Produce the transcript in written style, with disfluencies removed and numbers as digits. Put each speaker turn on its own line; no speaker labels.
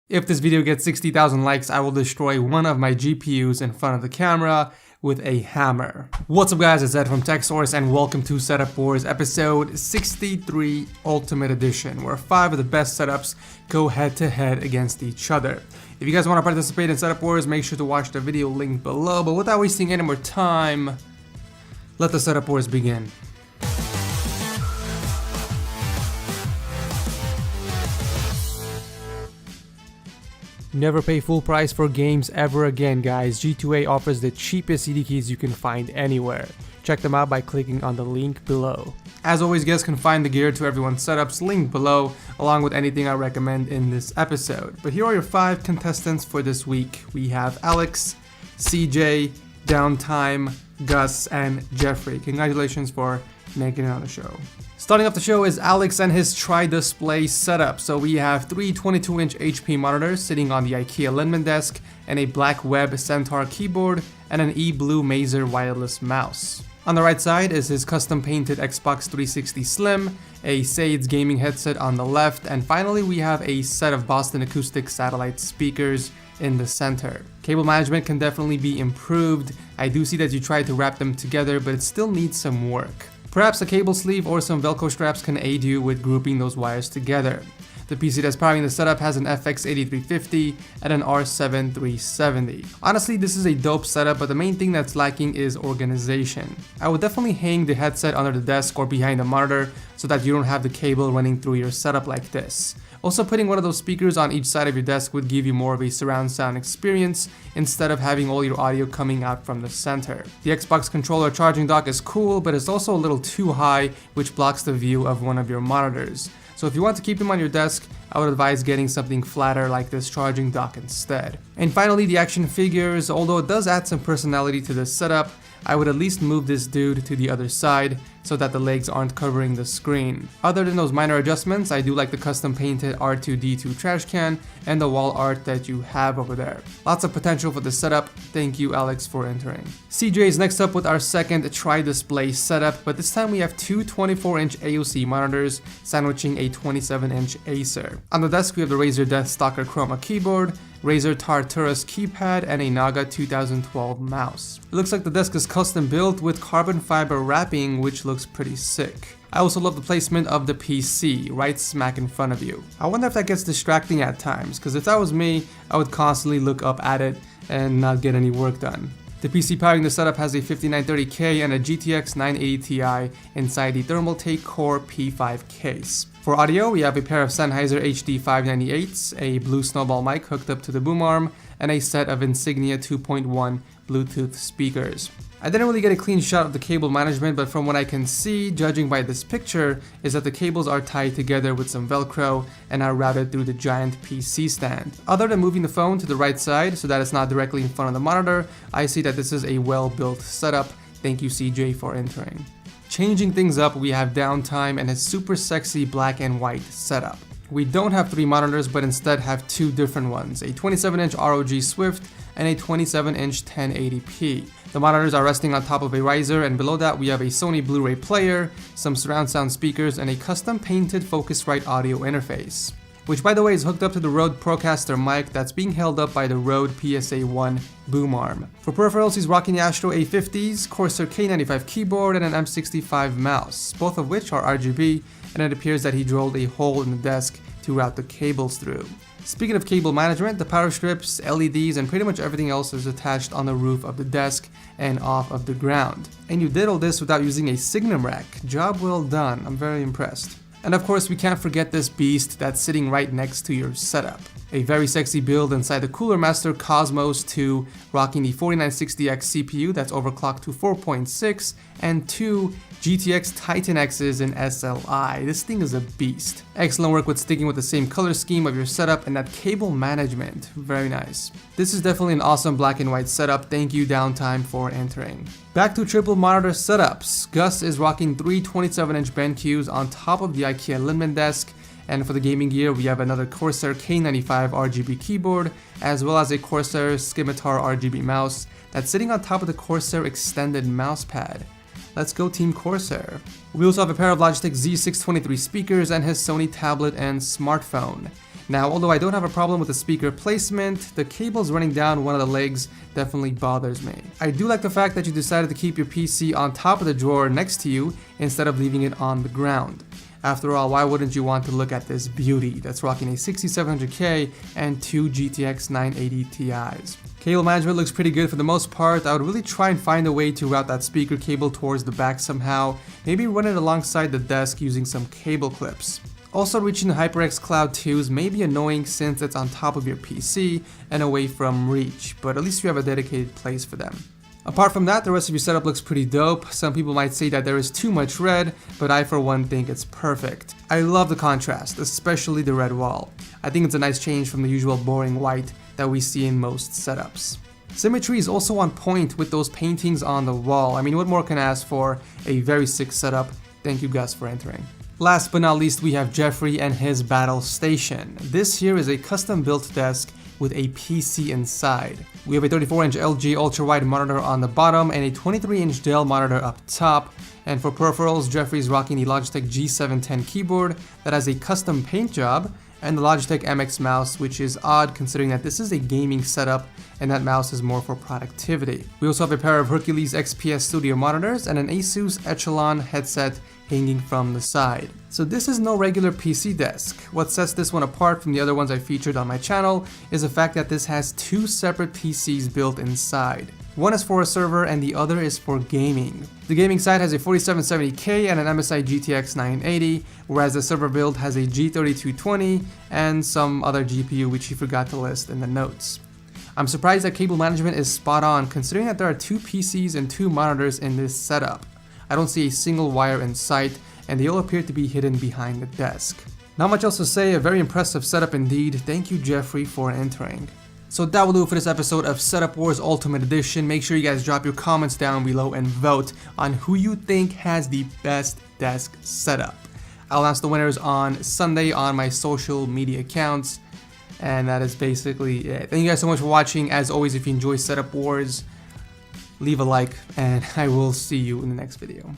If this video gets 60,000 likes, I will destroy one of my GPUs in front of the camera with a hammer. What's up guys, it's Ed from TechSource and welcome to Setup Wars episode 63 Ultimate Edition, where 5 of the best setups go head to head against each other. If you guys want to participate in Setup Wars, make sure to watch the video linked below, but without wasting any more time, let the Setup Wars begin. Never pay full price for games ever again, guys. G2A offers the cheapest CD keys you can find anywhere. Check them out by clicking on the link below. As always, guys can find the gear to everyone's setups linked below, along with anything I recommend in this episode. But here are your 5 contestants for this week. We have Alex, CJ, Downtime, Gus, and Jeffrey. Congratulations for making it on the show. Starting off the show is Alex and his tri-display setup. So we have 3 22-inch HP monitors sitting on the IKEA Linman desk, and a black Web Centaur keyboard, and an E-Blue Mazer wireless mouse. On the right side is his custom painted Xbox 360 Slim, a Sades gaming headset on the left, and finally we have a set of Boston Acoustic satellite speakers in the center. Cable management can definitely be improved. I do see that you tried to wrap them together, but it still needs some work. Perhaps a cable sleeve or some Velcro straps can aid you with grouping those wires together. The PC that's powering the setup has an FX8350 and an R7 370. Honestly, this is a dope setup, but the main thing that's lacking is organization. I would definitely hang the headset under the desk or behind the monitor so that you don't have the cable running through your setup like this. Also, putting one of those speakers on each side of your desk would give you more of a surround sound experience instead of having all your audio coming out from the center. The Xbox controller charging dock is cool, but it's also a little too high, which blocks the view of one of your monitors. So if you want to keep them on your desk, I would advise getting something flatter like this charging dock instead. And finally, the action figures. Although it does add some personality to this setup, I would at least move this dude to the other side so that the legs aren't covering the screen. Other than those minor adjustments, I do like the custom painted R2-D2 trash can and the wall art that you have over there. Lots of potential for the setup. Thank you, Alex, for entering. CJ is next up with our second tri-display setup, but this time we have 2 24-inch AOC monitors sandwiching a 27-inch Acer. On the desk we have the Razer Deathstalker Chroma keyboard, Razer Tartarus keypad, and a Naga 2012 mouse. It looks like the desk is custom built with carbon fiber wrapping, which looks pretty sick. I also love the placement of the PC, right smack in front of you. I wonder if that gets distracting at times, because if that was me, I would constantly look up at it and not get any work done. The PC powering the setup has a 5930K and a GTX 980 Ti inside the Thermaltake Core P5 case. For audio, we have a pair of Sennheiser HD 598s, a Blue Snowball mic hooked up to the boom arm, and a set of Insignia 2.1 Bluetooth speakers. I didn't really get a clean shot of the cable management, but from what I can see, judging by this picture, is that the cables are tied together with some Velcro and are routed through the giant PC stand. Other than moving the phone to the right side so that it's not directly in front of the monitor, I see that this is a well-built setup. Thank you, CJ, for entering. Changing things up, we have Downtime and his super sexy black and white setup. We don't have 3 monitors, but instead have 2 different ones, a 27-inch ROG Swift and a 27-inch 1080p. The monitors are resting on top of a riser, and below that we have a Sony Blu-ray player, some surround sound speakers, and a custom painted Focusrite audio interface, which by the way is hooked up to the Rode Procaster mic that's being held up by the Rode PSA-1 boom arm. For peripherals, he's rocking the Astro A50s, Corsair K95 keyboard, and an M65 mouse, both of which are RGB, and it appears that he drilled a hole in the desk to route the cables through. Speaking of cable management, the power strips, LEDs, and pretty much everything else is attached on the roof of the desk and off of the ground. And you did all this without using a Signum rack. Job well done, I'm very impressed. And of course, we can't forget this beast that's sitting right next to your setup. A very sexy build inside the Cooler Master Cosmos 2, rocking the 4960X CPU that's overclocked to 4.6, and 2 GTX Titan X's in SLI. This thing is a beast. Excellent work with sticking with the same color scheme of your setup and that cable management. Very nice. This is definitely an awesome black and white setup. Thank you, Downtime, for entering. Back to triple monitor setups. Gus is rocking 3 27-inch BenQs on top of the IKEA Linman desk. And for the gaming gear, we have another Corsair K95 RGB keyboard, as well as a Corsair Scimitar RGB mouse that's sitting on top of the Corsair extended mousepad. Let's go Team Corsair. We also have a pair of Logitech Z623 speakers and his Sony tablet and smartphone. Now, although I don't have a problem with the speaker placement, the cables running down one of the legs definitely bothers me. I do like the fact that you decided to keep your PC on top of the drawer next to you instead of leaving it on the ground. After all, why wouldn't you want to look at this beauty that's rocking a 6700K and 2 GTX 980 Ti's? Cable management looks pretty good for the most part. I would really try and find a way to route that speaker cable towards the back somehow, maybe run it alongside the desk using some cable clips. Also, reaching the HyperX Cloud 2s may be annoying since it's on top of your PC and away from reach, but at least you have a dedicated place for them. Apart from that, the rest of your setup looks pretty dope. Some people might say that there is too much red, but I for one think it's perfect. I love the contrast, especially the red wall. I think it's a nice change from the usual boring white that we see in most setups. Symmetry is also on point with those paintings on the wall. I mean, what more can I ask for? A very sick setup. Thank you guys for entering. Last but not least, we have Jeffrey and his battle station. This here is a custom built desk with a PC inside. We have a 34-inch LG ultra-wide monitor on the bottom and a 23-inch Dell monitor up top. And for peripherals, Jeffrey's rocking the Logitech G710 keyboard that has a custom paint job, and the Logitech MX mouse, which is odd considering that this is a gaming setup and that mouse is more for productivity. We also have a pair of Hercules XPS Studio monitors and an Asus Echelon headset hanging from the side. So this is no regular PC desk. What sets this one apart from the other ones I featured on my channel is the fact that this has two separate PCs built inside. One is for a server and the other is for gaming. The gaming side has a 4770K and an MSI GTX 980, whereas the server build has a G3220 and some other GPU which he forgot to list in the notes. I'm surprised that cable management is spot on considering that there are two PCs and two monitors in this setup. I don't see a single wire in sight and they all appear to be hidden behind the desk. Not much else to say, a very impressive setup indeed. Thank you Jeffrey for entering. So that will do it for this episode of Setup Wars Ultimate Edition. Make sure you guys drop your comments down below and vote on who you think has the best desk setup. I'll announce the winners on Sunday on my social media accounts. And that is basically it. Thank you guys so much for watching. As always, if you enjoy Setup Wars, leave a like and I will see you in the next video.